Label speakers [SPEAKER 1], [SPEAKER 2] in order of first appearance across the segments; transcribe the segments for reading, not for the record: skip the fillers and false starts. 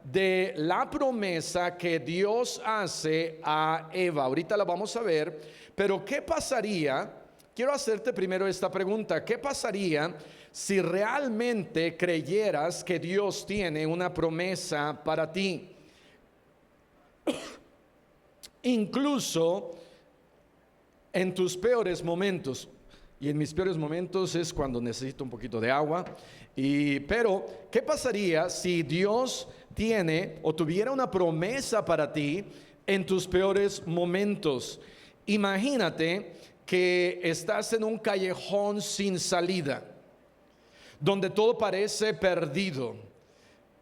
[SPEAKER 1] de la promesa que Dios hace a Eva. Ahorita la vamos a ver, pero ¿qué pasaría? Quiero hacerte primero esta pregunta: ¿qué pasaría si realmente creyeras que Dios tiene una promesa para ti? Incluso en tus peores momentos. Y en mis peores momentos es cuando necesito un poquito de agua. Pero, ¿qué pasaría si Dios tiene o tuviera una promesa para ti en tus peores momentos? Imagínate que estás en un callejón sin salida, donde todo parece perdido.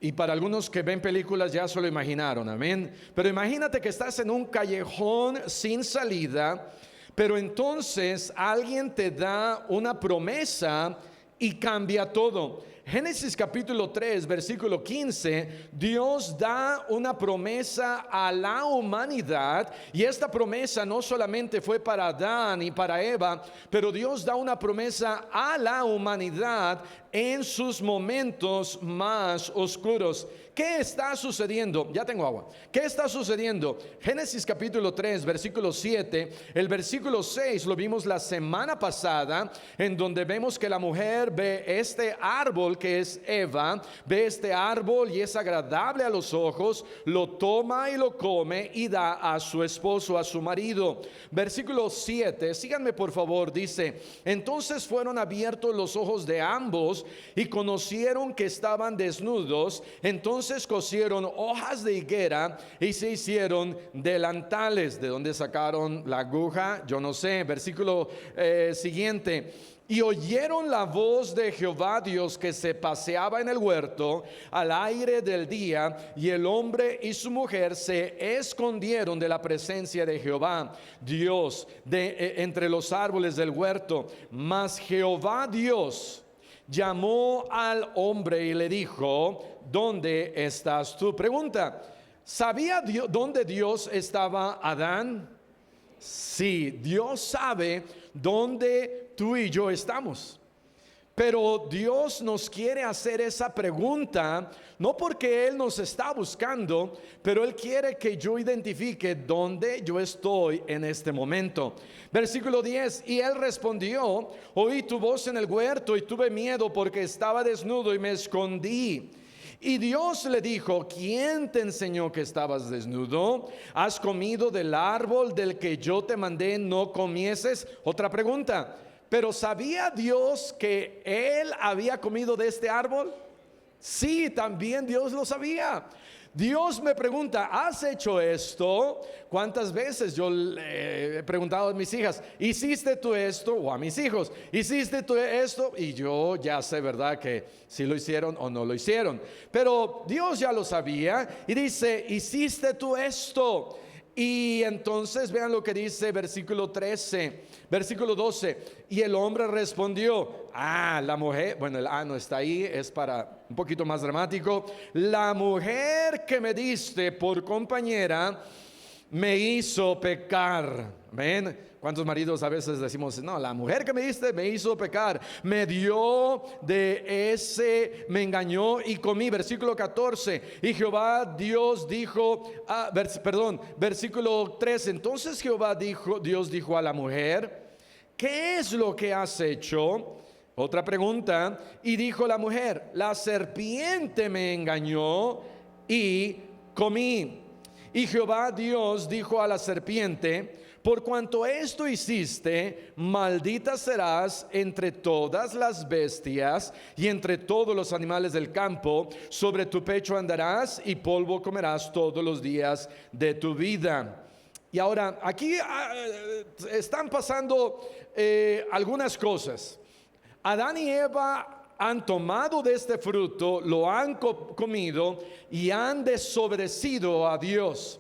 [SPEAKER 1] Y para algunos que ven películas ya se lo imaginaron, amén. Pero imagínate que estás en un callejón sin salida, pero entonces alguien te da una promesa y cambia todo. Génesis capítulo 3, versículo 15, Dios da una promesa a la humanidad, y esta promesa no solamente fue para Adán y para Eva, pero Dios da una promesa a la humanidad en sus momentos más oscuros. ¿Qué está sucediendo? Ya tengo agua. ¿Qué está sucediendo? Génesis capítulo 3, versículo 7, el versículo 6 lo vimos la semana pasada, en donde vemos que la mujer ve este árbol que es Eva, ve este árbol y es agradable a los ojos, lo toma y lo come y da a su esposo, a su marido. Versículo 7, síganme por favor, dice: entonces fueron abiertos los ojos de ambos y conocieron que estaban desnudos. Entonces cosieron hojas de higuera y se hicieron delantales. ¿De dónde sacaron la aguja? Yo no sé. Versículo siguiente: y oyeron la voz de Jehová Dios que se paseaba en el huerto al aire del día, y el hombre y su mujer se escondieron de la presencia de Jehová Dios entre los árboles del huerto. Mas Jehová Dios llamó al hombre y le dijo: ¿dónde estás tú? Pregunta: ¿sabía Dios dónde Dios estaba Adán? Sí, Dios sabe dónde tú y yo estamos. Pero Dios nos quiere hacer esa pregunta, no porque Él nos está buscando, pero Él quiere que yo identifique dónde yo estoy en este momento. Versículo 10: y Él respondió: oí tu voz en el huerto y tuve miedo porque estaba desnudo y me escondí. Y Dios le dijo: ¿quién te enseñó que estabas desnudo? ¿Has comido del árbol del que yo te mandé no comieses? Otra pregunta: ¿pero sabía Dios que él había comido de este árbol? Sí, también Dios lo sabía. Dios me pregunta: ¿has hecho esto? ¿Cuántas veces yo le he preguntado a mis hijas: ¿hiciste tú esto? O a mis hijos: ¿hiciste tú esto? Y yo ya sé, ¿verdad?, que si lo hicieron o no lo hicieron. Pero Dios ya lo sabía y dice: ¿hiciste tú esto? Y entonces vean lo que dice versículo 13, versículo 12: y el hombre respondió: la mujer, bueno, el no está ahí, es para un poquito más dramático. La mujer que me diste por compañera me hizo pecar. ¿Ven? ¿Cuántos maridos a veces decimos: no, la mujer que me diste me hizo pecar, me dio de ese, me engañó y comí? Versículo 14: y Jehová Dios dijo, versículo 13: entonces Dios dijo a la mujer: ¿qué es lo que has hecho? Otra pregunta: y dijo la mujer: la serpiente me engañó y comí. Y Jehová Dios dijo a la serpiente: por cuanto esto hiciste, maldita serás entre todas las bestias y entre todos los animales del campo. Sobre tu pecho andarás y polvo comerás todos los días de tu vida. Y ahora aquí están pasando algunas cosas. Adán y Eva han tomado de este fruto, lo han comido y han desobedecido a Dios.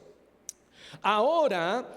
[SPEAKER 1] Ahora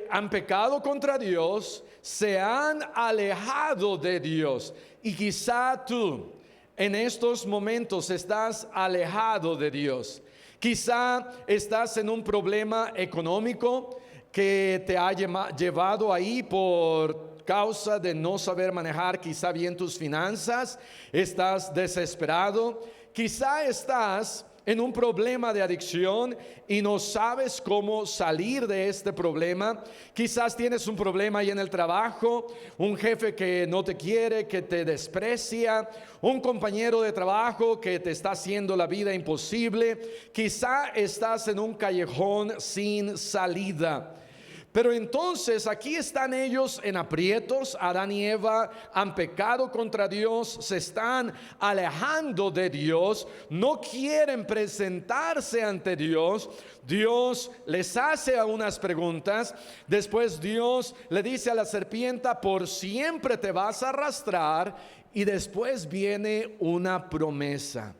[SPEAKER 1] han pecado contra Dios, se han alejado de Dios. Y quizá tú en estos momentos estás alejado de Dios. Quizá estás en un problema económico que te ha llevado ahí por causa de no saber manejar quizá bien tus finanzas. Estás desesperado. Quizá estás en un problema de adicción y no sabes cómo salir de este problema. Quizás tienes un problema ahí en el trabajo, un jefe que no te quiere, que te desprecia, un compañero de trabajo que te está haciendo la vida imposible. Quizá estás en un callejón sin salida. Pero entonces aquí están ellos en aprietos. Adán y Eva han pecado contra Dios, se están alejando de Dios, no quieren presentarse ante Dios. Dios les hace unas preguntas. Después Dios le dice a la serpiente: por siempre te vas a arrastrar. Y después viene una promesa.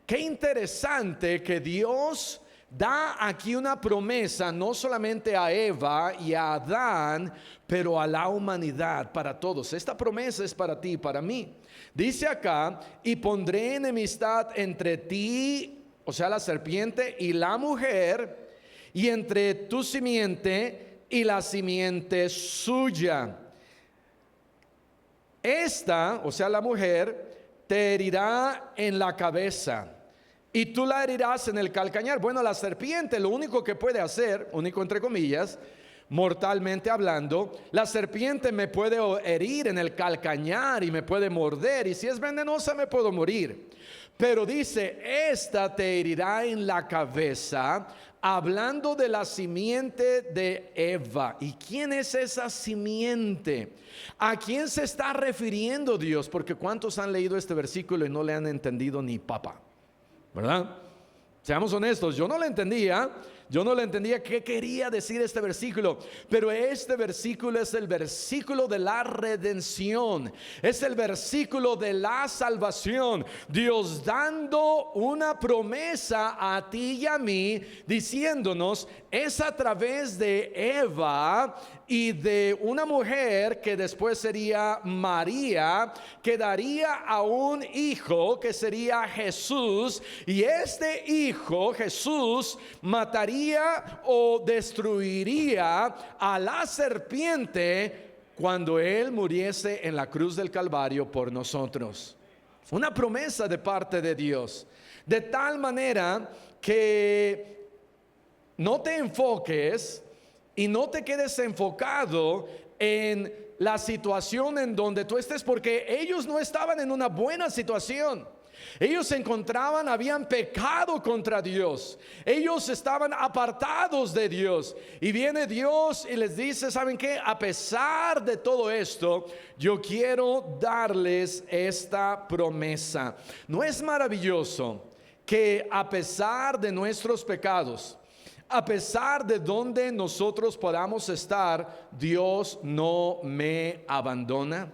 [SPEAKER 1] Qué interesante que Dios da aquí una promesa no solamente a Eva y a Adán, pero a la humanidad, para todos. Esta promesa es para ti y para mí. Dice acá: y pondré enemistad entre ti, o sea, la serpiente, y la mujer, y entre tu simiente y la simiente suya. Esta, o sea, la mujer, te herirá en la cabeza, y tú la herirás en el calcañar. Bueno, la serpiente lo único que puede hacer, único entre comillas, mortalmente hablando, la serpiente me puede herir en el calcañar y me puede morder, y si es venenosa me puedo morir. Pero dice: esta te herirá en la cabeza, hablando de la simiente de Eva. ¿Y quién es esa simiente? ¿A quién se está refiriendo Dios? Porque ¿cuántos han leído este versículo y no le han entendido ni papa? ¿Verdad? Seamos honestos, yo no le entendía qué quería decir este versículo, pero este versículo es el versículo de la redención, es el versículo de la salvación. Dios dando una promesa a ti y a mí, diciéndonos: es a través de Eva y de una mujer que después sería María, que daría a un hijo que sería Jesús, y este hijo Jesús mataría o destruiría a la serpiente cuando él muriese en la cruz del Calvario por nosotros. Una promesa de parte de Dios, de tal manera que no te enfoques y no te quedes enfocado en la situación en donde tú estés, porque ellos no estaban en una buena situación. Ellos se encontraban, habían pecado contra Dios, ellos estaban apartados de Dios, y viene Dios y les dice: ¿saben qué? A pesar de todo esto, yo quiero darles esta promesa. ¿No es maravilloso que a pesar de nuestros pecados, a pesar de donde nosotros podamos estar, Dios no me abandona?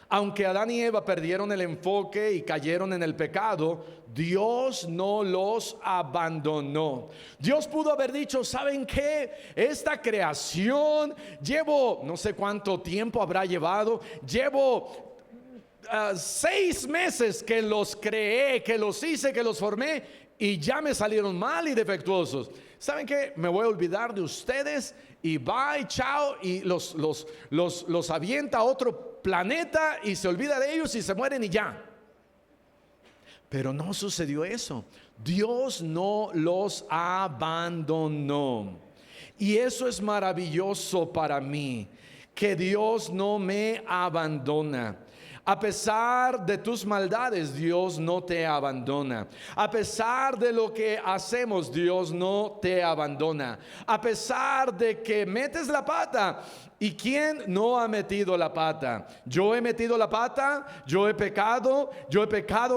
[SPEAKER 1] Aunque Adán y Eva perdieron el enfoque y cayeron en el pecado, Dios no los abandonó. Dios pudo haber dicho: ¿saben qué? Esta creación, llevo no sé cuánto tiempo habrá llevado, llevo 6 meses que los creé, que los hice, que los formé, y ya me salieron mal y defectuosos. ¿Saben qué? Me voy a olvidar de ustedes y bye, chao, y los avienta a otro planeta y se olvida de ellos y se mueren y ya. Pero no sucedió eso. Dios no los abandonó. Y eso es maravilloso para mí, que Dios no me abandona. A pesar de tus maldades, Dios no te abandona. A pesar de lo que hacemos, Dios no te abandona. A pesar de que metes la pata. ¿Y quién no ha metido la pata? Yo he metido la pata, yo he pecado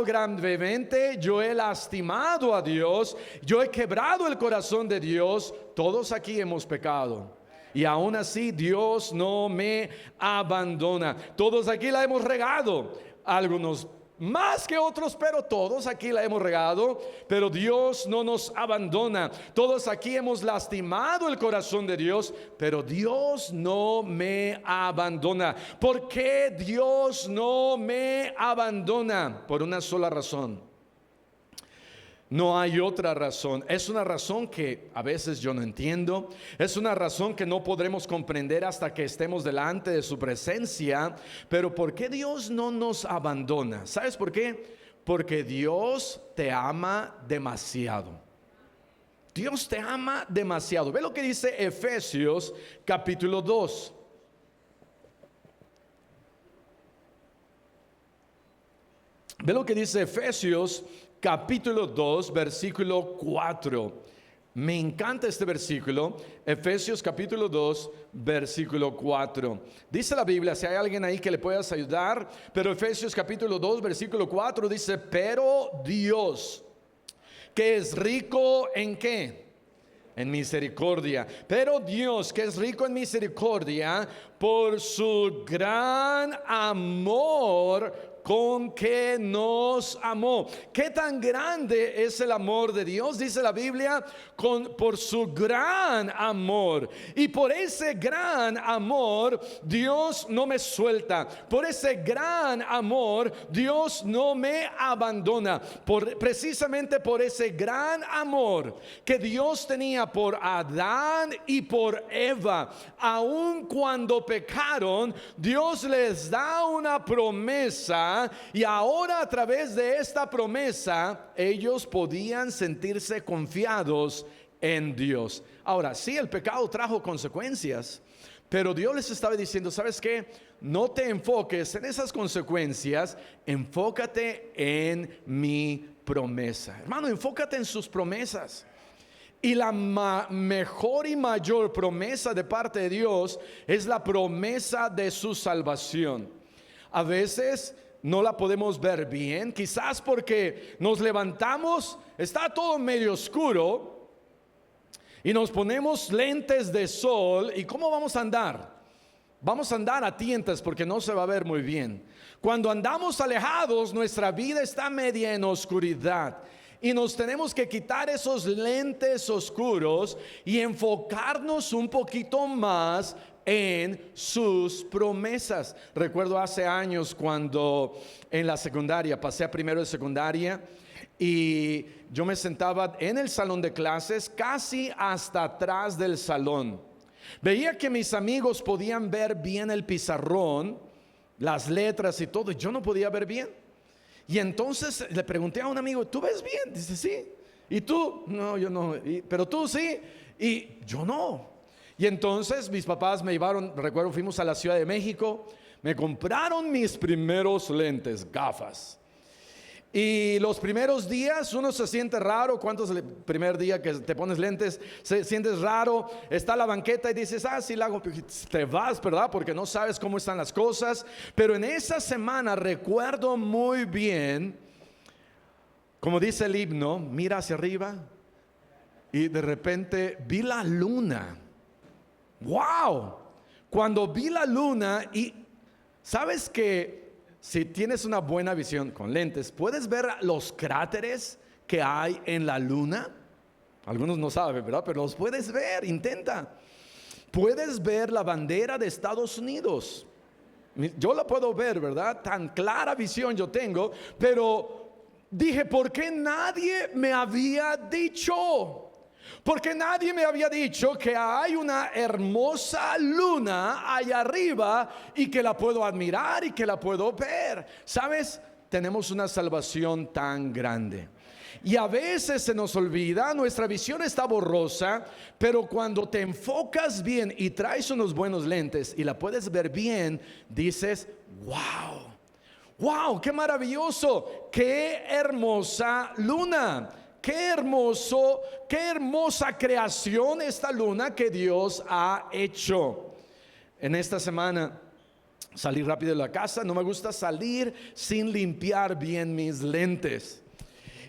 [SPEAKER 1] gravemente, yo he lastimado a Dios, yo he quebrado el corazón de Dios. Todos aquí hemos pecado. Y aún así Dios no me abandona. Todos aquí la hemos regado, algunos más que otros, pero todos aquí la hemos regado. Pero Dios no nos abandona. Todos aquí hemos lastimado el corazón de Dios, pero Dios no me abandona. ¿Por qué Dios no me abandona? Por una sola razón. No hay otra razón. Es una razón que a veces yo no entiendo. Es una razón que no podremos comprender hasta que estemos delante de su presencia. Pero ¿por qué Dios no nos abandona? ¿Sabes por qué? porque Dios te ama demasiado. Dios te ama demasiado. Ve lo que dice Efesios capítulo 2. Ve lo que dice Efesios capítulo 2, versículo 4. Me encanta este versículo, Efesios capítulo 2, versículo 4. Dice la Biblia, si hay alguien ahí que le puedas ayudar, pero Efesios capítulo 2, versículo 4 dice, pero Dios, que es rico en ¿qué? En misericordia. Pero Dios, que es rico en misericordia, por su gran amor con que nos amó. ¿Qué tan grande es el amor de Dios? Dice la Biblia, por su gran amor. Y por ese gran amor, Dios no me suelta. Por ese gran amor, Dios no me abandona. Precisamente por ese gran amor que Dios tenía por Adán y por Eva, aun cuando pecaron, Dios les da una promesa. Y ahora a través de esta promesa ellos podían sentirse confiados en Dios. Ahora, sí, el pecado trajo consecuencias, pero Dios les estaba diciendo, ¿sabes qué? No te enfoques en esas consecuencias, enfócate en mi promesa. Hermano, enfócate en sus promesas. Y la mejor y mayor promesa de parte de Dios es la promesa de su salvación. A veces no la podemos ver bien, quizás porque nos levantamos, está todo medio oscuro y nos ponemos lentes de sol. ¿Y cómo vamos a andar? Vamos a andar a tientas porque no se va a ver muy bien. Cuando andamos alejados, nuestra vida está media en oscuridad. Y nos tenemos que quitar esos lentes oscuros y enfocarnos un poquito más en sus promesas. Recuerdo hace años cuando en la secundaria, pasé a primero de secundaria, y yo me sentaba en el salón de clases casi hasta atrás del salón. Veía que mis amigos podían ver bien el pizarrón, las letras y todo, y yo no podía ver bien. Y entonces le pregunté a un amigo, ¿tú ves bien? Dice, sí. ¿Y tú? No, yo no. Pero tú sí. Y yo no. Y entonces mis papás me llevaron, recuerdo, fuimos a la Ciudad de México, me compraron mis primeros lentes, gafas. Y los primeros días uno se siente raro. ¿Cuántos el primer día que te pones lentes se sientes raro? Está la banqueta y dices, sí la hago. Te vas, ¿verdad? Porque no sabes cómo están las cosas. Pero en esa semana recuerdo muy bien, como dice el himno, mira hacia arriba y de repente vi la luna. ¡Wow! Cuando vi la luna, y sabes que si tienes una buena visión con lentes, puedes ver los cráteres que hay en la luna. Algunos no saben, ¿verdad? Pero los puedes ver, intenta. Puedes ver la bandera de Estados Unidos. Yo la puedo ver, ¿verdad? Tan clara visión yo tengo. Pero dije, ¿por qué nadie me había dicho? Porque nadie me había dicho que hay una hermosa luna allá arriba y que la puedo admirar y que la puedo ver. ¿Sabes? Tenemos una salvación tan grande. Y a veces se nos olvida, nuestra visión está borrosa, pero cuando te enfocas bien y traes unos buenos lentes y la puedes ver bien, dices, wow, wow, qué maravilloso, qué hermosa luna. Qué hermoso, qué hermosa creación esta luna que Dios ha hecho. En esta semana salí rápido de la casa. No me gusta salir sin limpiar bien mis lentes.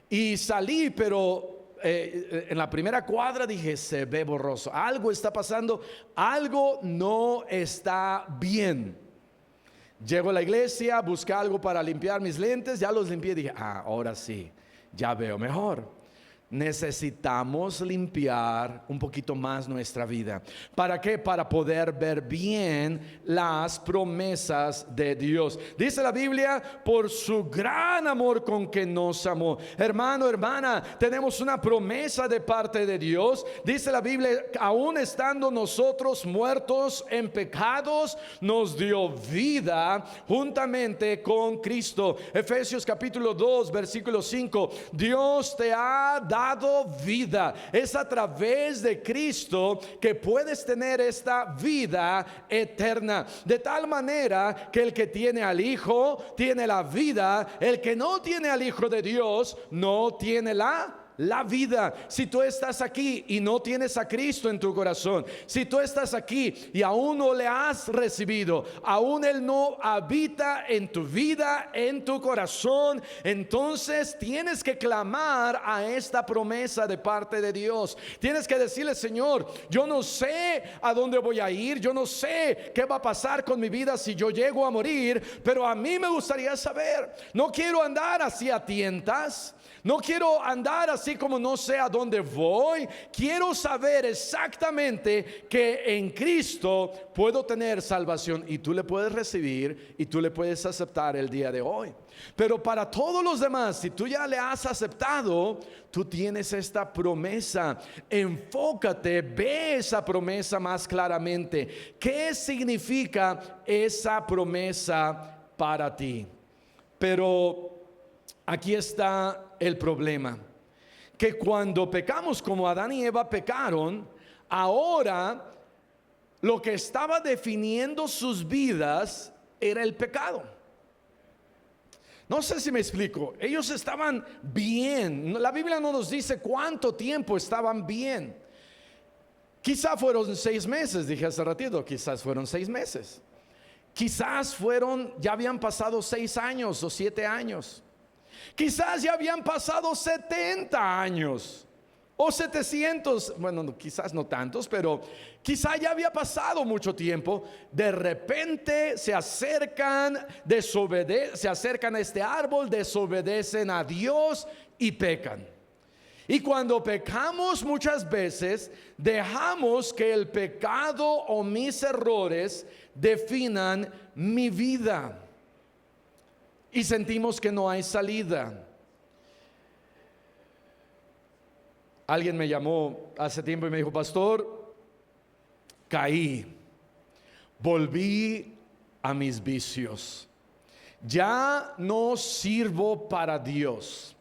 [SPEAKER 1] Y salí, pero en la primera cuadra dije, se ve borroso. Algo está pasando, algo no está bien. Llego a la iglesia, busqué algo para limpiar mis lentes, ya los limpié. Dije, ahora sí, ya veo mejor. necesitamos limpiar un poquito más nuestra vida. ¿Para qué? Para poder ver bien las promesas de Dios. Dice la Biblia, por su gran amor con que nos amó. Hermano, hermana, tenemos una promesa de parte de Dios. Dice la Biblia, aún estando nosotros muertos en pecados, nos dio vida juntamente con Cristo. Efesios capítulo 2 versículo 5. Dios te ha dado vida. Es a través de Cristo que puedes tener esta vida eterna. De tal manera que el que tiene al Hijo tiene la vida. El que no tiene al Hijo de Dios no tiene la vida. Si tú estás aquí y no tienes a Cristo en tu corazón, si tú estás aquí y aún no le has recibido, aún Él no habita en tu vida, en tu corazón, entonces tienes que clamar a esta promesa de parte de Dios. Tienes que decirle: Señor, yo no sé a dónde voy a ir, yo no sé qué va a pasar con mi vida si yo llego a morir, pero a mí me gustaría saber. No quiero andar así a tientas. No quiero andar así como no sé a dónde voy. Quiero saber exactamente que en Cristo puedo tener salvación, y tú le puedes recibir y tú le puedes aceptar el día de hoy. Pero para todos los demás, si tú ya le has aceptado, tú tienes esta promesa. Enfócate, ve esa promesa más claramente. ¿Qué significa esa promesa para ti? Pero aquí está el problema, que cuando pecamos como Adán y Eva pecaron, ahora lo que estaba definiendo sus vidas era el pecado. No sé si me explico. Ellos estaban bien. La Biblia no nos dice cuánto tiempo estaban bien. Quizá fueron 6 meses, dije hace ratito, quizás fueron 6 meses. Quizás ya habían pasado 6 años o 7 años. Quizás ya habían pasado 70 años o 700, bueno, quizás no tantos, pero quizás ya había pasado mucho tiempo. De repente se acercan a este árbol, desobedecen a Dios y pecan. Y cuando pecamos, muchas veces dejamos que el pecado o mis errores definan mi vida. Y sentimos que no hay salida. Alguien me llamó hace tiempo y me dijo: pastor, caí, volví a mis vicios, ya no sirvo para Dios.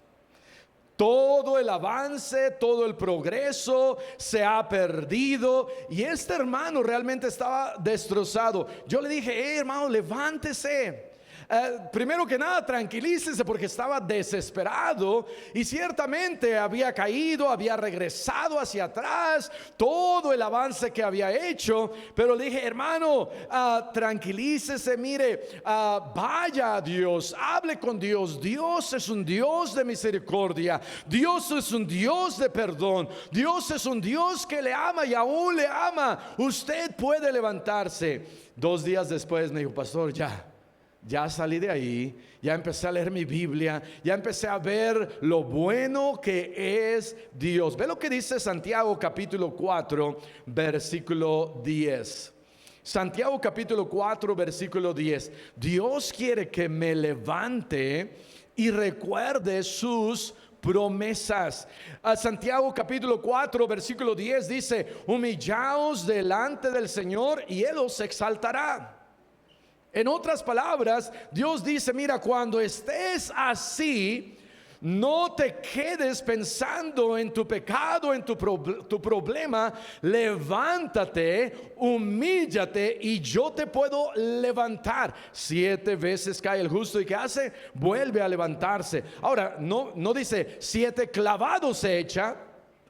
[SPEAKER 1] Todo el avance, todo el progreso se ha perdido. Y este hermano realmente estaba destrozado. Yo le dije: hermano, levántese. Primero que nada, tranquilícese, porque estaba desesperado y ciertamente había caído, había regresado hacia atrás, todo el avance que había hecho. Pero le dije: hermano, tranquilícese, mire, vaya a Dios, hable con Dios. Dios es un Dios de misericordia, Dios es un Dios de perdón, Dios es un Dios que le ama y aún le ama. Usted puede levantarse. 2 días después me dijo: pastor, ya salí de ahí, ya empecé a leer mi Biblia, ya empecé a ver lo bueno que es Dios. Ve lo que dice Santiago capítulo 4 versículo 10. Santiago capítulo 4 versículo 10. Dios quiere que me levante y recuerde sus promesas. Santiago capítulo 4 versículo 10 dice: humillaos delante del Señor y Él os exaltará. En otras palabras, Dios dice: mira, cuando estés así, no te quedes pensando en tu pecado, en tu problema. Levántate, humíllate y yo te puedo levantar. 7 veces cae el justo, y ¿qué hace? Vuelve a levantarse. Ahora, no dice 7 clavados se echa.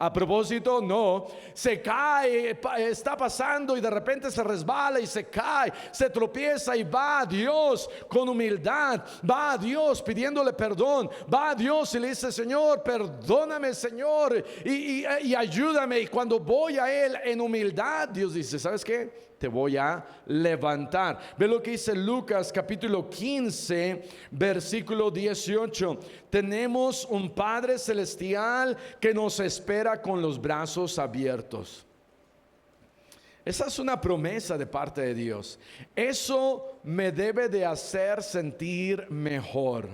[SPEAKER 1] A propósito, no, se cae, está pasando y de repente se resbala y se cae, se tropieza y va a Dios con humildad, va a Dios pidiéndole perdón, va a Dios y le dice: Señor, perdóname, Señor, y ayúdame. Y cuando voy a Él en humildad, Dios dice: ¿sabes qué? Te voy a levantar. Ve lo que dice Lucas capítulo 15 versículo 18. Tenemos un Padre celestial que nos espera con los brazos abiertos. Esa es una promesa de parte de Dios. Eso me debe de hacer sentir mejor.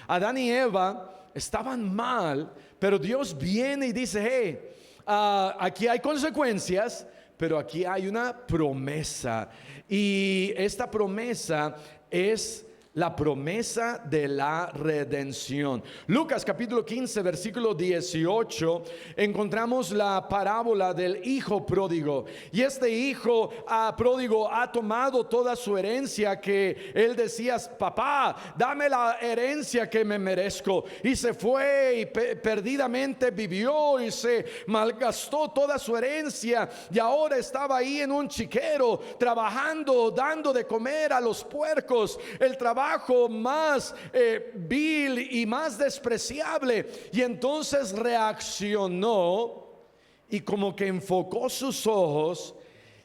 [SPEAKER 1] Adán y Eva estaban mal, pero Dios viene y dice: hey, aquí hay consecuencias, pero aquí hay una promesa. Y esta promesa es la promesa de la redención. Lucas capítulo 15 versículo 18 encontramos la parábola del hijo pródigo. Y este hijo pródigo ha tomado toda su herencia, que él decía: papá, dame la herencia que me merezco. Y se fue y perdidamente vivió y se malgastó toda su herencia. Y ahora estaba ahí en un chiquero trabajando, dando de comer a los puercos. El trabajo más vil y más despreciable. Y entonces reaccionó y como que enfocó sus ojos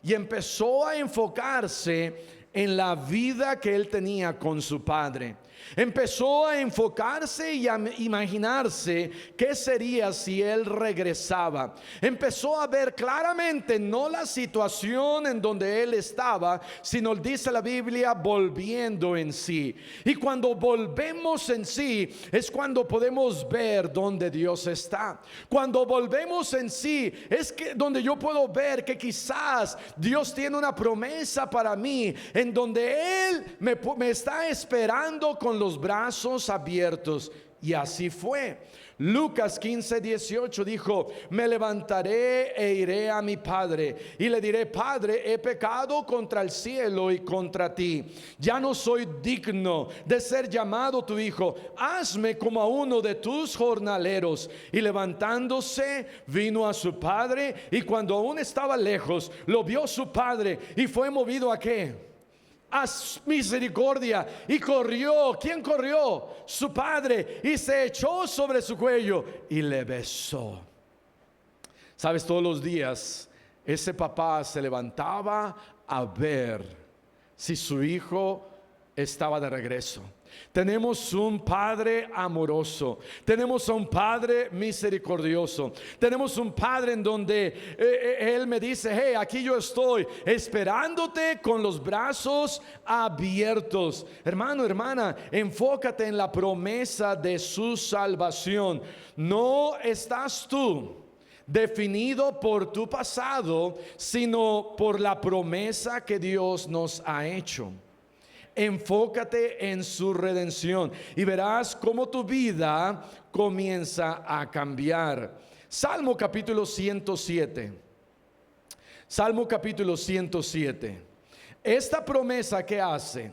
[SPEAKER 1] y empezó a enfocarse en la vida que él tenía con su padre. Empezó a enfocarse y a imaginarse qué sería si él regresaba. Empezó a ver claramente no la situación en donde él estaba, sino, dice la Biblia, volviendo en sí. Y cuando volvemos en sí es cuando podemos ver donde Dios está. Cuando volvemos en sí es que donde yo puedo ver que quizás Dios tiene una promesa para mí, en donde Él me está esperando con los brazos abiertos. Y así fue. Lucas 15, 18 dijo: me levantaré e iré a mi padre y le diré: Padre, he pecado contra el cielo y contra ti. Ya no soy digno de ser llamado tu hijo. Hazme como a uno de tus jornaleros. Y levantándose vino a su padre, y cuando aún estaba lejos lo vio su padre y fue movido ¿a qué? A misericordia, y corrió. ¿Quién corrió? Su padre, y se echó sobre su cuello y le besó. Sabes, todos los días ese papá se levantaba a ver si su hijo estaba de regreso. Tenemos un Padre amoroso, tenemos a un Padre misericordioso, tenemos un Padre en donde Él me dice: hey, aquí yo estoy esperándote con los brazos abiertos. Hermano, hermana, enfócate en la promesa de su salvación. No estás tú definido por tu pasado, sino por la promesa que Dios nos ha hecho. Enfócate en su redención y verás cómo tu vida comienza a cambiar. Salmo capítulo 107. Salmo capítulo 107. Esta promesa que hace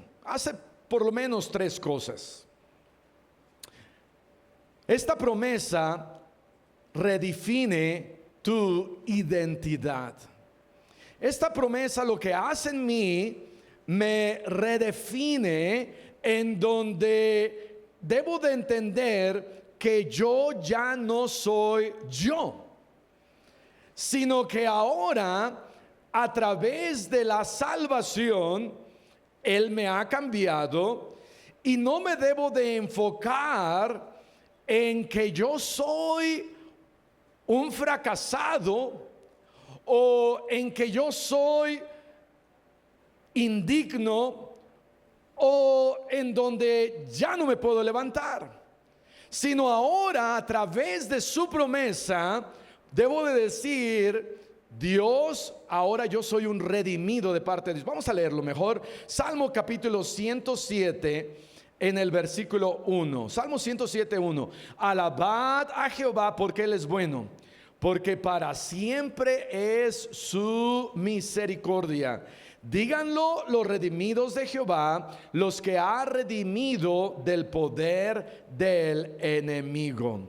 [SPEAKER 1] por lo menos tres cosas. Esta promesa redefine tu identidad. Esta promesa lo que hace en mí, me redefine, en donde debo de entender que yo ya no soy yo, sino que ahora, a través de la salvación, Él me ha cambiado, y no me debo de enfocar en que yo soy un fracasado, o en que yo soy indigno, o en donde ya no me puedo levantar, sino ahora, a través de su promesa, debo de decir: Dios, ahora yo soy un redimido de parte de Dios. Vamos a leerlo mejor. Salmo capítulo 107 en el versículo 1. Salmo 107, 1. Alabad a Jehová porque Él es bueno, porque para siempre es su misericordia. Díganlo los redimidos de Jehová, los que ha redimido del poder del enemigo.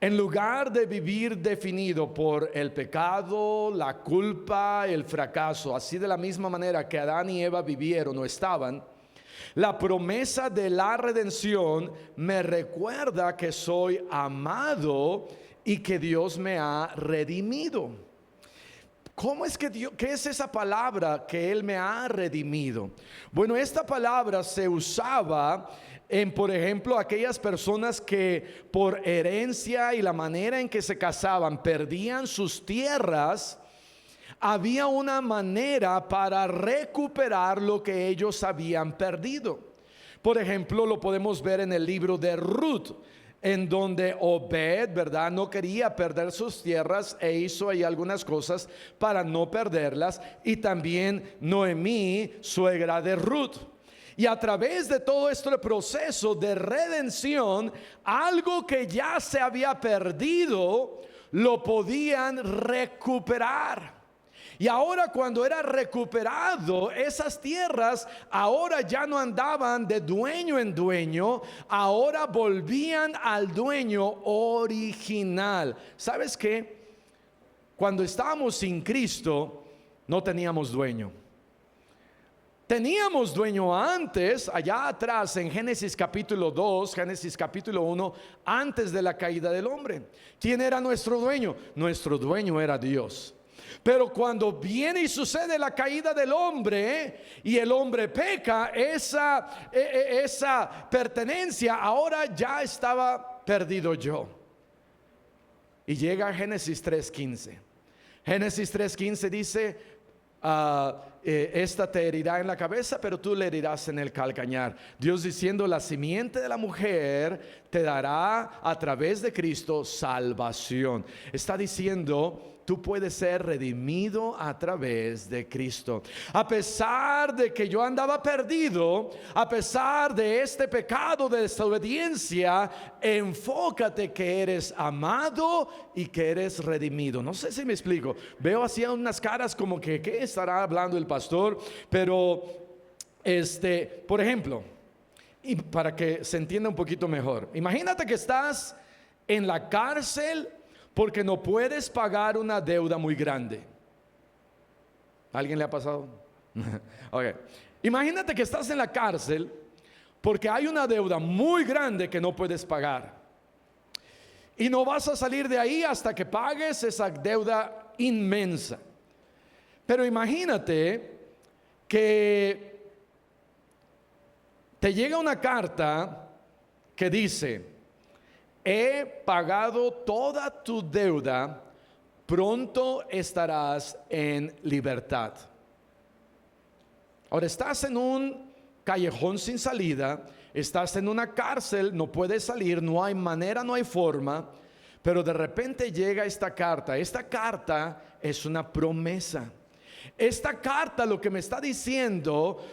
[SPEAKER 1] En lugar de vivir definido por el pecado, la culpa, el fracaso, así de la misma manera que Adán y Eva vivieron o estaban, la promesa de la redención me recuerda que soy amado y que Dios me ha redimido. ¿Cómo es que Dios, qué es esa palabra que Él me ha redimido? Bueno, esta palabra se usaba en, por ejemplo, aquellas personas que por herencia y la manera en que se casaban perdían sus tierras. Había una manera para recuperar lo que ellos habían perdido. Por ejemplo, lo podemos ver en el libro de Ruth, en donde Obed, ¿verdad?, no quería perder sus tierras e hizo ahí algunas cosas para no perderlas. Y también Noemí, suegra de Ruth. Y a través de todo este proceso de redención, algo que ya se había perdido, lo podían recuperar. Y ahora, cuando era recuperado, esas tierras ahora ya no andaban de dueño en dueño, ahora volvían al dueño original. ¿Sabes qué? Cuando estábamos sin Cristo, no teníamos dueño. Teníamos dueño antes, allá atrás en Génesis capítulo 2, Génesis capítulo 1, antes de la caída del hombre. ¿Quién era nuestro dueño? Nuestro dueño era Dios. Pero cuando viene y sucede la caída del hombre y el hombre peca, esa pertenencia ahora ya estaba perdido yo. Y llega Génesis 3:15. Génesis 3:15 dice, esta te herirá en la cabeza, pero tú le herirás en el calcañar. Dios diciendo, la simiente de la mujer te dará a través de Cristo salvación. Está diciendo, tú puedes ser redimido a través de Cristo. A pesar de que yo andaba perdido, a pesar de este pecado de desobediencia, enfócate que eres amado y que eres redimido. No sé si me explico. Veo así unas caras como que ¿qué estará hablando el pastor? Pero por ejemplo, y para que se entienda un poquito mejor, imagínate que estás en la cárcel porque no puedes pagar una deuda muy grande. ¿A alguien le ha pasado? Okay. Imagínate que estás en la cárcel porque hay una deuda muy grande que no puedes pagar. Y no vas a salir de ahí hasta que pagues esa deuda inmensa. Pero imagínate que te llega una carta que dice: he pagado toda tu deuda, pronto estarás en libertad. Ahora estás en un callejón sin salida, estás en una cárcel, no puedes salir, no hay manera, no hay forma, pero de repente llega esta carta. Esta carta es una promesa. Esta carta lo que me está diciendo,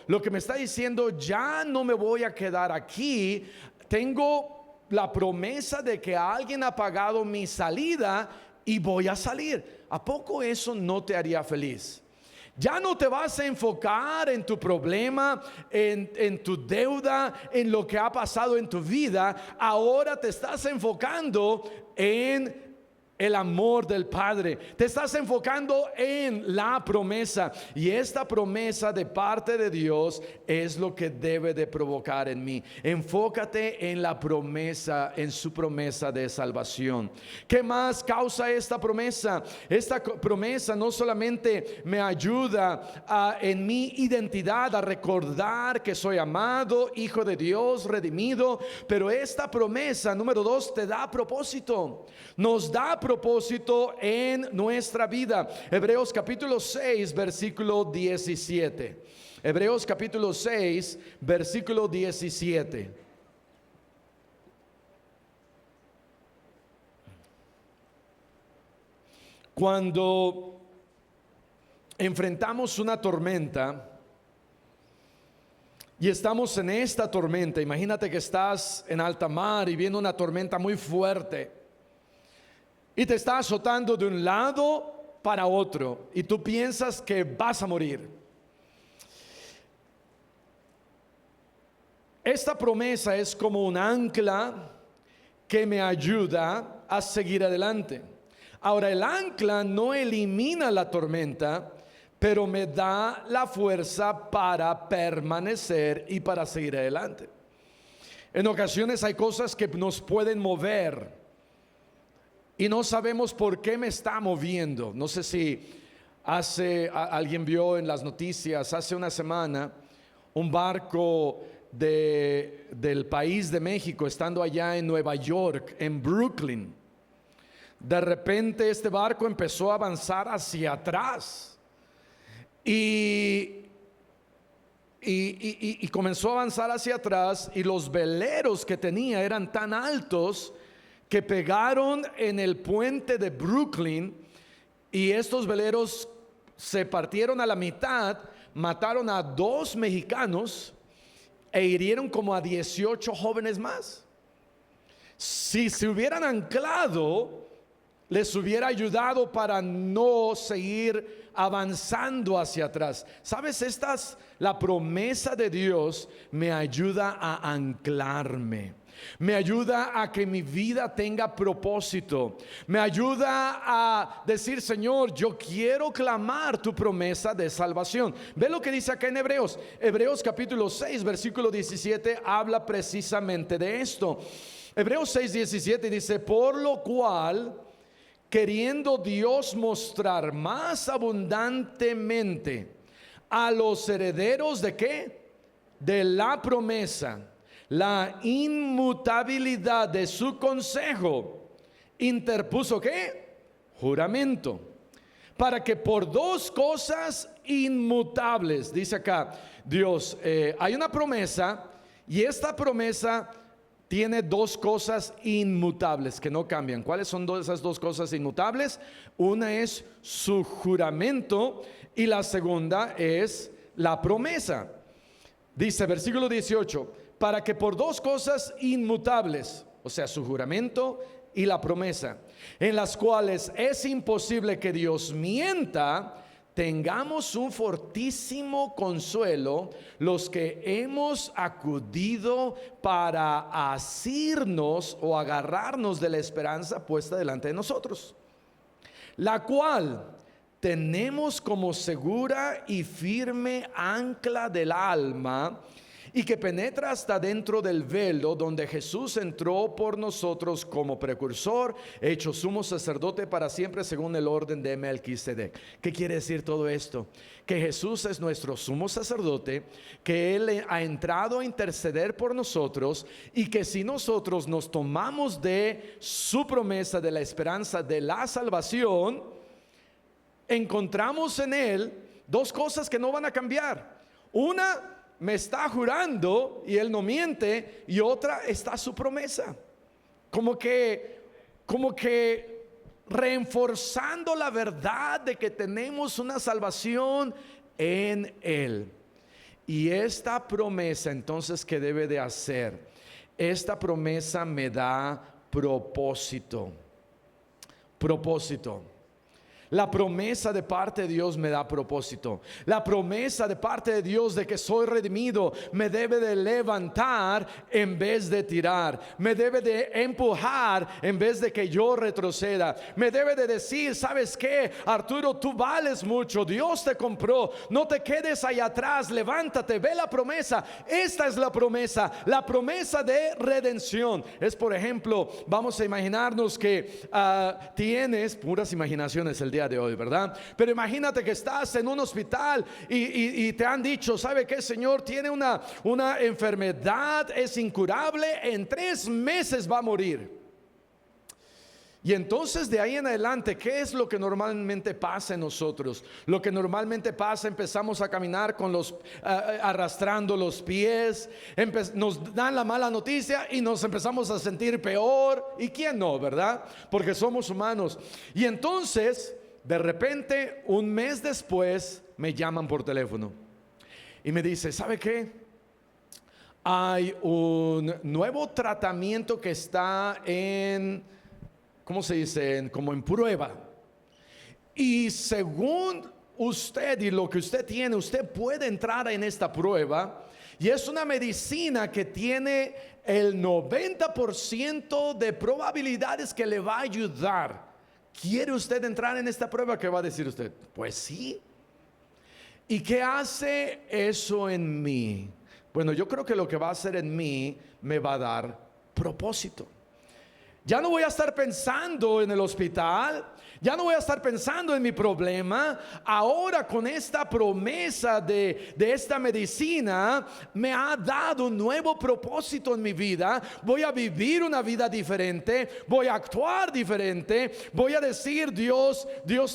[SPEAKER 1] ya no me voy a quedar aquí, tengo la promesa de que alguien ha pagado mi salida y voy a salir. ¿A poco eso no te haría feliz? Ya no te vas a enfocar en tu problema, en tu deuda, en lo que ha pasado en tu vida. Ahora te estás enfocando en el amor del Padre. Te estás enfocando en la promesa. Y esta promesa de parte de Dios es lo que debe de provocar en mí. Enfócate en la promesa, en su promesa de salvación. ¿Qué más causa esta promesa? Esta promesa no solamente me ayuda en mi identidad, a recordar que soy amado, hijo de Dios, redimido, pero esta promesa, número 2, te da propósito. Nos da propósito en nuestra vida. Hebreos capítulo 6, versículo 17. Hebreos capítulo 6, versículo 17. Cuando enfrentamos una tormenta y estamos en esta tormenta, imagínate que estás en alta mar y viene una tormenta muy fuerte y te está azotando de un lado para otro y tú piensas que vas a morir. Esta promesa es como un ancla que me ayuda a seguir adelante. Ahora, el ancla no elimina la tormenta, pero me da la fuerza para permanecer y para seguir adelante. En ocasiones hay cosas que nos pueden mover y no sabemos por qué me está moviendo. No sé si alguien vio en las noticias hace una semana un barco del país de México estando allá en Nueva York, en Brooklyn. De repente este barco empezó a avanzar hacia atrás y comenzó a avanzar hacia atrás, y los veleros que tenía eran tan altos que pegaron en el puente de Brooklyn, y estos veleros se partieron a la mitad, mataron a 2 mexicanos e hirieron como a 18 jóvenes más. Si se hubieran anclado, les hubiera ayudado para no seguir avanzando hacia atrás. ¿Sabes? La promesa de Dios me ayuda a anclarme. Me ayuda a que mi vida tenga propósito. Me ayuda a decir: Señor, yo quiero clamar tu promesa de salvación. Ve lo que dice acá en Hebreos. Hebreos capítulo 6, versículo 17 habla precisamente de esto. Hebreos 6, 17 dice: por lo cual, queriendo Dios mostrar más abundantemente a los herederos ¿de qué? De la promesa, la inmutabilidad de su consejo, interpuso ¿qué? Juramento, para que por 2 cosas inmutables, dice acá Dios, hay una promesa, y esta promesa tiene 2 cosas inmutables que no cambian. ¿Cuáles son esas 2 cosas inmutables? Una es su juramento y la segunda es la promesa. Dice versículo 18: para que por 2 cosas inmutables, o sea, su juramento y la promesa, en las cuales es imposible que Dios mienta, tengamos un fortísimo consuelo los que hemos acudido para asirnos o agarrarnos de la esperanza puesta delante de nosotros, la cual tenemos como segura y firme ancla del alma, y que penetra hasta dentro del velo, donde Jesús entró por nosotros como precursor, hecho sumo sacerdote para siempre según el orden de Melquisedec. ¿Qué quiere decir todo esto? Que Jesús es nuestro sumo sacerdote, que Él ha entrado a interceder por nosotros, y que si nosotros nos tomamos de su promesa de la esperanza de la salvación, encontramos en Él 2 cosas que no van a cambiar. Una, me está jurando y Él no miente, y otra está su promesa, como que reforzando la verdad de que tenemos una salvación en Él. Y esta promesa, entonces, ¿qué debe de hacer? Esta promesa me da propósito. La promesa de parte de Dios me da propósito. La promesa de parte de Dios de que soy redimido me debe de levantar en vez de tirar. Me debe de empujar en vez de que yo retroceda. Me debe de decir: ¿sabes qué, Arturo? Tú vales mucho. Dios te compró. No te quedes allá atrás. Levántate. Ve la promesa. Esta es la promesa de redención. Es, por ejemplo, vamos a imaginarnos que tienes puras imaginaciones el día de hoy, ¿verdad? Pero imagínate que estás en un hospital y te han dicho: ¿sabe qué, señor? Tiene una enfermedad, es incurable, en 3 meses va a morir. Y entonces de ahí en adelante, ¿qué es lo que normalmente pasa en nosotros? Lo que normalmente pasa, empezamos a caminar con arrastrando los pies, nos dan la mala noticia y nos empezamos a sentir peor. ¿Y quién no, verdad? Porque somos humanos. Y entonces, de repente, un mes después, me llaman por teléfono y me dice: ¿sabe qué? Hay un nuevo tratamiento que está ¿cómo se dice? Como en prueba. Y según usted y lo que usted tiene, usted puede entrar en esta prueba. Y es una medicina que tiene el 90% de probabilidades que le va a ayudar. ¿Quiere usted entrar en esta prueba? ¿Qué va a decir usted? Pues sí. ¿Y qué hace eso en mí? Bueno, yo creo que lo que va a hacer en mí me va a dar propósito. Ya no voy a estar pensando en el hospital. Ya no voy a estar pensando en mi problema. Ahora, con esta promesa de esta medicina, me ha dado un nuevo propósito en mi vida. Voy a vivir una vida diferente. Voy a actuar diferente. Voy a decir, Dios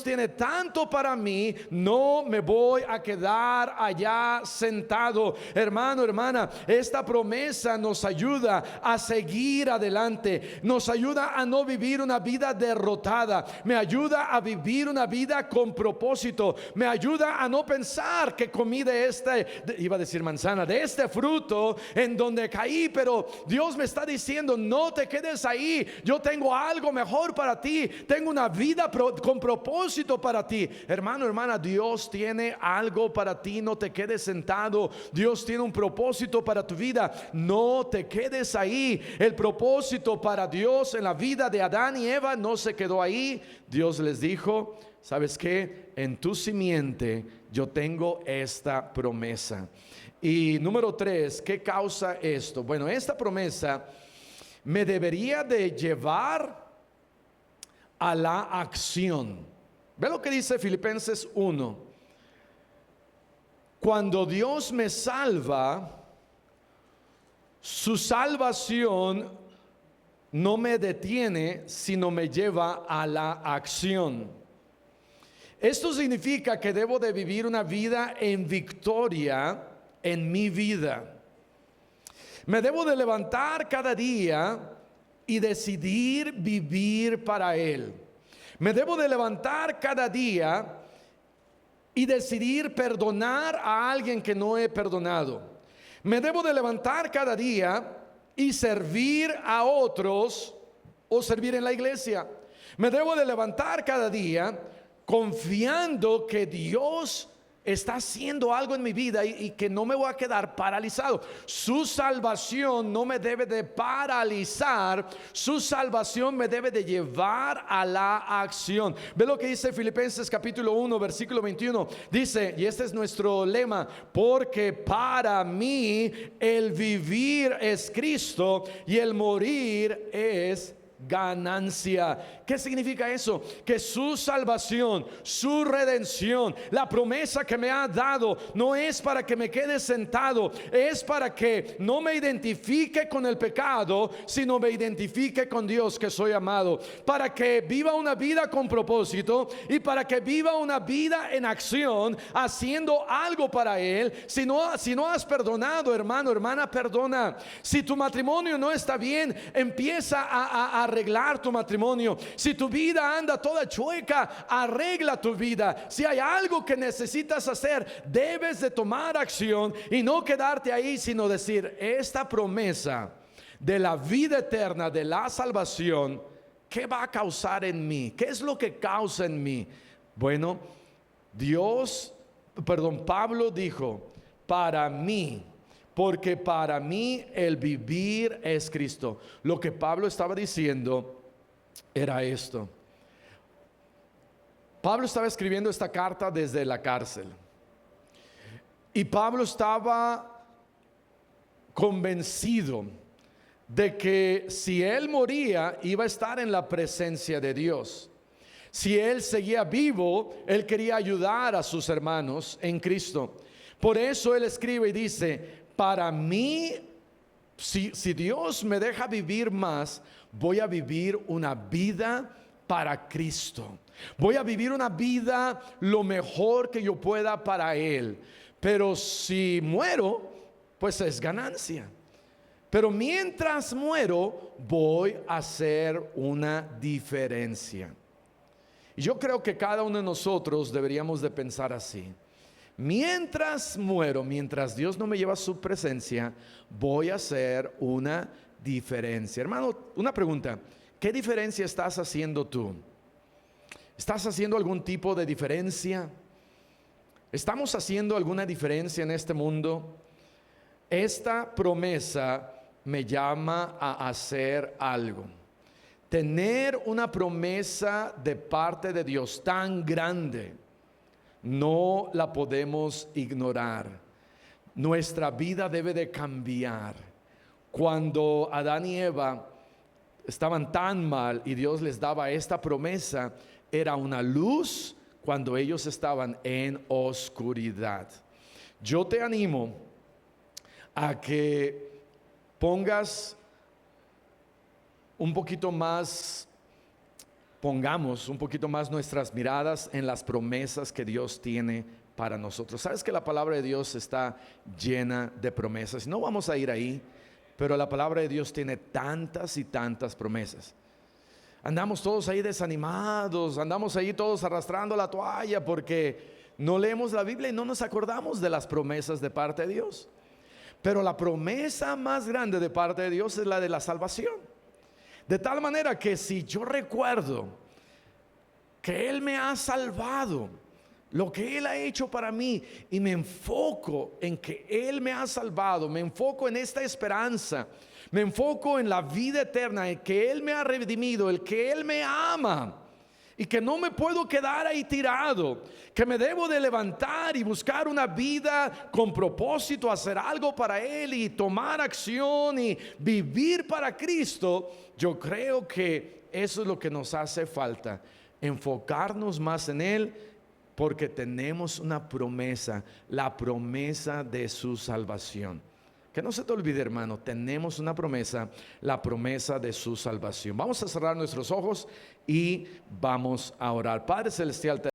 [SPEAKER 1] tiene tanto para mí. No me voy a quedar allá sentado. Hermano, hermana, esta promesa nos ayuda a seguir adelante. Nos ayuda a no vivir una vida derrotada. Me ayuda a vivir una vida con propósito. Me ayuda a no pensar que comí de iba a decir manzana, de este fruto en donde caí, pero Dios me está diciendo, no te quedes ahí. Yo tengo algo mejor para ti. Tengo una vida con propósito para ti. Hermano, hermana, Dios tiene algo para ti. No te quedes sentado. Dios tiene un propósito para tu vida. No te quedes ahí. El propósito para Dios en la vida de Adán y Eva no se quedó ahí. Dios les dijo, ¿sabes qué? En tu simiente yo tengo esta promesa. Y número 3, ¿qué causa esto? Bueno, esta promesa me debería de llevar a la acción. Ve lo que dice Filipenses 1. Cuando Dios me salva, su salvación no me detiene, sino me lleva a la acción. Esto significa que debo de vivir una vida en victoria en mi vida. Me debo de levantar cada día y decidir vivir para Él. Me debo de levantar cada día y decidir perdonar a alguien que no he perdonado. Me debo de levantar cada día y servir a otros o servir en la iglesia. Me debo de levantar cada día confiando que Dios está haciendo algo en mi vida y que no me voy a quedar paralizado. Su salvación no me debe de paralizar. Su salvación me debe de llevar a la acción. Ve lo que dice Filipenses capítulo 1 versículo 21. Dice, y este es nuestro lema: porque para mí el vivir es Cristo y el morir es ganancia. ¿Qué significa eso? Que su salvación, su redención, la promesa que me ha dado, no es para que me quede sentado, es para que no me identifique con el pecado, sino me identifique con Dios, que soy amado, para que viva una vida con propósito y para que viva una vida en acción, haciendo algo para Él. Si no has perdonado, hermano, hermana, perdona. Si tu matrimonio no está bien, empieza a arreglar tu matrimonio. Si tu vida anda toda chueca, arregla tu vida. Si hay algo que necesitas hacer, debes de tomar acción y no quedarte ahí, sino decir, esta promesa de la vida eterna, de la salvación, ¿qué va a causar en mí? ¿Qué es lo que causa en mí? Bueno, Pablo dijo, para mí, porque para mí el vivir es Cristo. Lo que Pablo estaba diciendo era esto. Pablo estaba escribiendo esta carta desde la cárcel. Y Pablo estaba convencido de que si él moría, iba a estar en la presencia de Dios. Si él seguía vivo, él quería ayudar a sus hermanos en Cristo. Por eso él escribe y dice, para mí, si Dios me deja vivir más, voy a vivir una vida para Cristo. Voy a vivir una vida lo mejor que yo pueda para Él. Pero si muero, pues es ganancia. Pero mientras muero, voy a hacer una diferencia. Y yo creo que cada uno de nosotros deberíamos de pensar así. Mientras muero, mientras Dios no me lleva a su presencia, voy a hacer una diferencia. Hermano, una pregunta: ¿qué diferencia estás haciendo tú? ¿Estás haciendo algún tipo de diferencia? ¿Estamos haciendo alguna diferencia en este mundo? Esta promesa me llama a hacer algo. Tener una promesa de parte de Dios tan grande, no la podemos ignorar. Nuestra vida debe de cambiar. Cuando Adán y Eva estaban tan mal y Dios les daba esta promesa, era una luz cuando ellos estaban en oscuridad. Yo te animo a que pongas un poquito más, pongamos un poquito más nuestras miradas en las promesas que Dios tiene para nosotros. Sabes que la palabra de Dios está llena de promesas. No vamos a ir ahí, pero la palabra de Dios tiene tantas y tantas promesas. Andamos todos ahí desanimados, andamos ahí todos arrastrando la toalla porque no leemos la Biblia y no nos acordamos de las promesas de parte de Dios. Pero la promesa más grande de parte de Dios es la de la salvación. De tal manera que si yo recuerdo que Él me ha salvado, lo que Él ha hecho para mí, y me enfoco en que Él me ha salvado, me enfoco en esta esperanza, me enfoco en la vida eterna, en que Él me ha redimido, el que Él me ama, y que no me puedo quedar ahí tirado, que me debo de levantar y buscar una vida con propósito, hacer algo para Él y tomar acción y vivir para Cristo. Yo creo que eso es lo que nos hace falta, enfocarnos más en Él, porque tenemos una promesa, la promesa de su salvación. Que no se te olvide, hermano, tenemos una promesa, la promesa de su salvación. Vamos a cerrar nuestros ojos y vamos a orar. Padre Celestial,